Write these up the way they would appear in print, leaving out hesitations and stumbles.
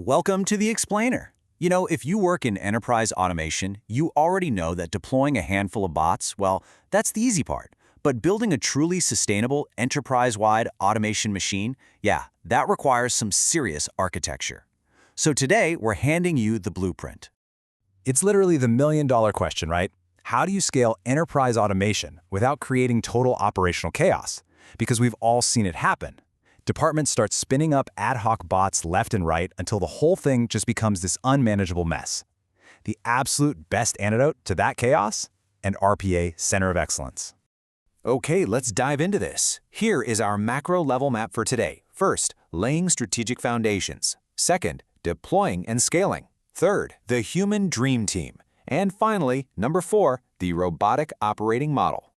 Welcome to the Explainer. If you work in enterprise automation, you already know that deploying a handful of bots, well, that's the easy part. But building a truly sustainable, enterprise-wide automation machine, yeah, that requires some serious architecture. So today, we're handing you the blueprint. It's literally the million-dollar question, right? How do you scale enterprise automation without creating total operational chaos? Because we've all seen it happen. Departments start spinning up ad hoc bots left and right until the whole thing just becomes this unmanageable mess. The absolute best antidote to that chaos? An RPA Center of Excellence. Okay, let's dive into this. Here is our macro-level map for today. First, laying strategic foundations. Second, deploying and scaling. Third, the human dream team. And finally, number 4, the robotic operating model.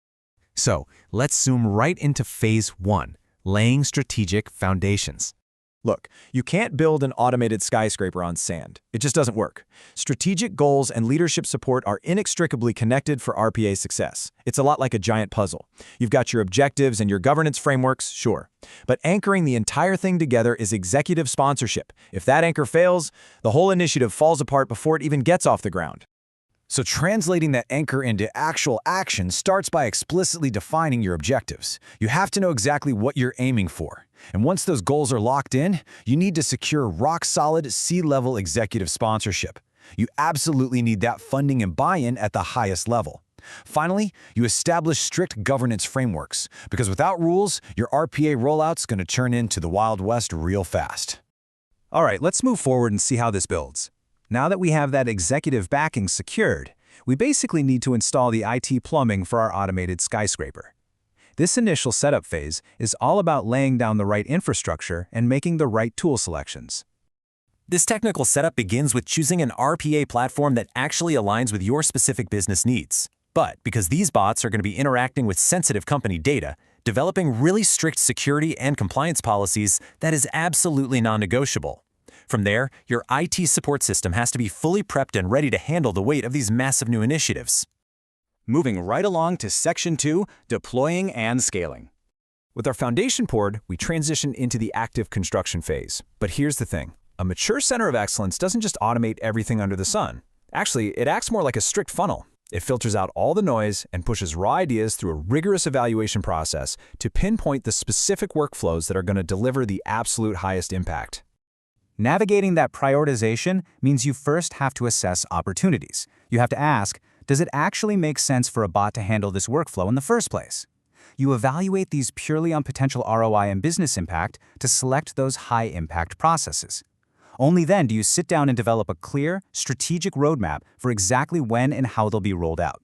So, let's zoom right into phase 1. Laying strategic foundations. Look, you can't build an automated skyscraper on sand. It just doesn't work. Strategic goals and leadership support are inextricably connected for RPA success. It's a lot like a giant puzzle. You've got your objectives and your governance frameworks, sure. But anchoring the entire thing together is executive sponsorship. If that anchor fails, the whole initiative falls apart before it even gets off the ground. So translating that anchor into actual action starts by explicitly defining your objectives. You have to know exactly what you're aiming for. And once those goals are locked in, you need to secure rock-solid C-level executive sponsorship. You absolutely need that funding and buy-in at the highest level. Finally, you establish strict governance frameworks, because without rules, your RPA rollout's going to turn into the Wild West real fast. All right, let's move forward and see how this builds. Now that we have that executive backing secured, we basically need to install the IT plumbing for our automated skyscraper. This initial setup phase is all about laying down the right infrastructure and making the right tool selections. This technical setup begins with choosing an RPA platform that actually aligns with your specific business needs. But because these bots are going to be interacting with sensitive company data, developing really strict security and compliance policies, that is absolutely non-negotiable. From there, your IT support system has to be fully prepped and ready to handle the weight of these massive new initiatives. Moving right along to Section 2, Deploying and Scaling. With our foundation poured, we transition into the active construction phase. But here's the thing. A mature center of excellence doesn't just automate everything under the sun. Actually, it acts more like a strict funnel. It filters out all the noise and pushes raw ideas through a rigorous evaluation process to pinpoint the specific workflows that are going to deliver the absolute highest impact. Navigating that prioritization means you first have to assess opportunities. You have to ask, does it actually make sense for a bot to handle this workflow in the first place? You evaluate these purely on potential ROI and business impact to select those high-impact processes. Only then do you sit down and develop a clear, strategic roadmap for exactly when and how they'll be rolled out.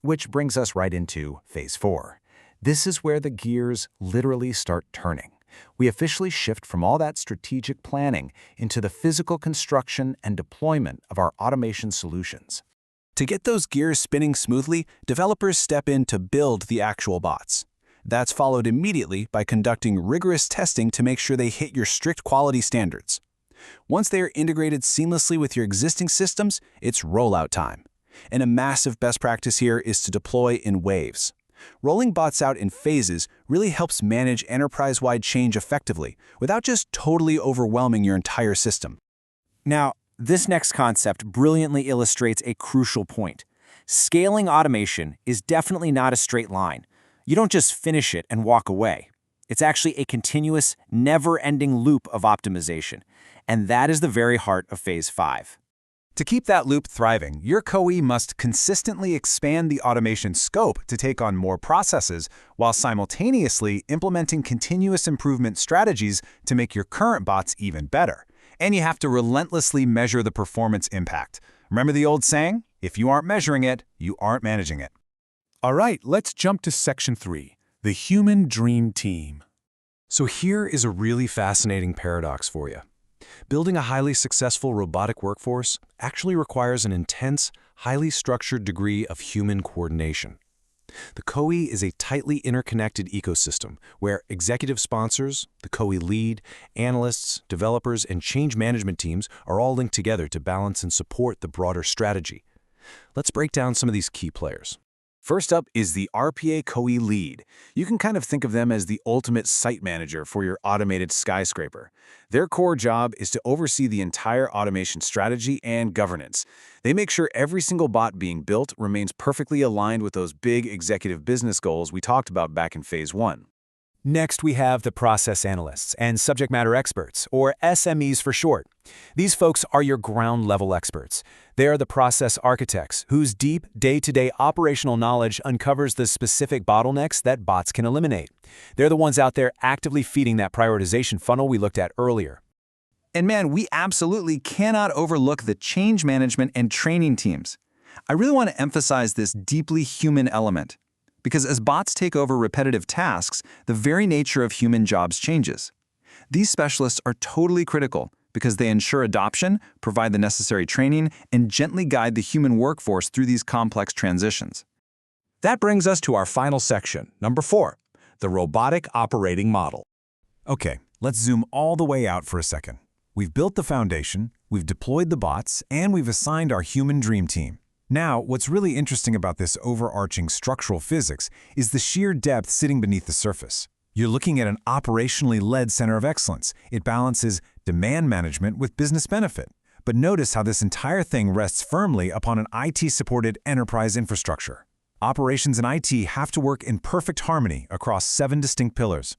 Which brings us right into phase 4. This is where the gears literally start turning. We officially shift from all that strategic planning into the physical construction and deployment of our automation solutions. To get those gears spinning smoothly, developers step in to build the actual bots. That's followed immediately by conducting rigorous testing to make sure they hit your strict quality standards. Once they are integrated seamlessly with your existing systems, it's rollout time. And a massive best practice here is to deploy in waves. Rolling bots out in phases really helps manage enterprise-wide change effectively without just totally overwhelming your entire system. Now, this next concept brilliantly illustrates a crucial point. Scaling automation is definitely not a straight line. You don't just finish it and walk away. It's actually a continuous, never-ending loop of optimization. And that is the very heart of Phase 5. To keep that loop thriving, your CoE must consistently expand the automation scope to take on more processes while simultaneously implementing continuous improvement strategies to make your current bots even better. And you have to relentlessly measure the performance impact. Remember the old saying? If you aren't measuring it, you aren't managing it. All right, let's jump to Section 3, the human dream team. So here is a really fascinating paradox for you. Building a highly successful robotic workforce actually requires an intense, highly structured degree of human coordination. The CoE is a tightly interconnected ecosystem where executive sponsors, the CoE lead, analysts, developers, and change management teams are all linked together to balance and support the broader strategy. Let's break down some of these key players. First up is the RPA CoE lead. You can kind of think of them as the ultimate site manager for your automated skyscraper. Their core job is to oversee the entire automation strategy and governance. They make sure every single bot being built remains perfectly aligned with those big executive business goals we talked about back in Phase 1. Next, we have the process analysts and subject matter experts, or SMEs for short. These folks are your ground-level experts. They are the process architects whose deep, day-to-day operational knowledge uncovers the specific bottlenecks that bots can eliminate. They're the ones out there actively feeding that prioritization funnel we looked at earlier. And man, we absolutely cannot overlook the change management and training teams. I really want to emphasize this deeply human element. Because as bots take over repetitive tasks, the very nature of human jobs changes. These specialists are totally critical because they ensure adoption, provide the necessary training, and gently guide the human workforce through these complex transitions. That brings us to our final section, number 4, the robotic operating model. Okay, let's zoom all the way out for a second. We've built the foundation, we've deployed the bots, and we've assigned our human dream team. Now, what's really interesting about this overarching structural physics is the sheer depth sitting beneath the surface. You're looking at an operationally led center of excellence. It balances demand management with business benefit. But notice how this entire thing rests firmly upon an IT-supported enterprise infrastructure. Operations and IT have to work in perfect harmony across 7 distinct pillars.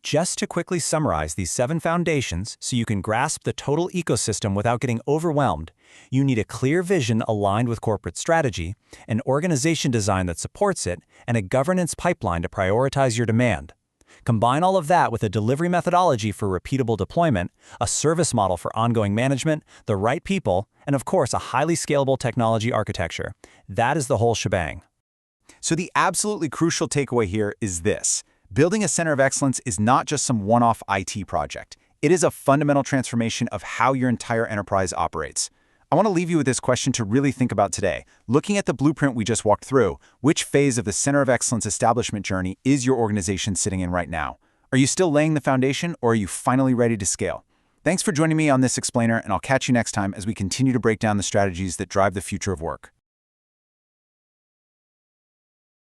Just to quickly summarize these 7 foundations so you can grasp the total ecosystem without getting overwhelmed, you need a clear vision aligned with corporate strategy, an organization design that supports it, and a governance pipeline to prioritize your demand. Combine all of that with a delivery methodology for repeatable deployment, a service model for ongoing management, the right people, and of course a highly scalable technology architecture. That is the whole shebang. So the absolutely crucial takeaway here is this. Building a center of excellence is not just some one-off IT project. It is a fundamental transformation of how your entire enterprise operates. I want to leave you with this question to really think about today. Looking at the blueprint we just walked through, which phase of the center of excellence establishment journey is your organization sitting in right now? Are you still laying the foundation, or are you finally ready to scale? Thanks for joining me on this explainer, and I'll catch you next time as we continue to break down the strategies that drive the future of work.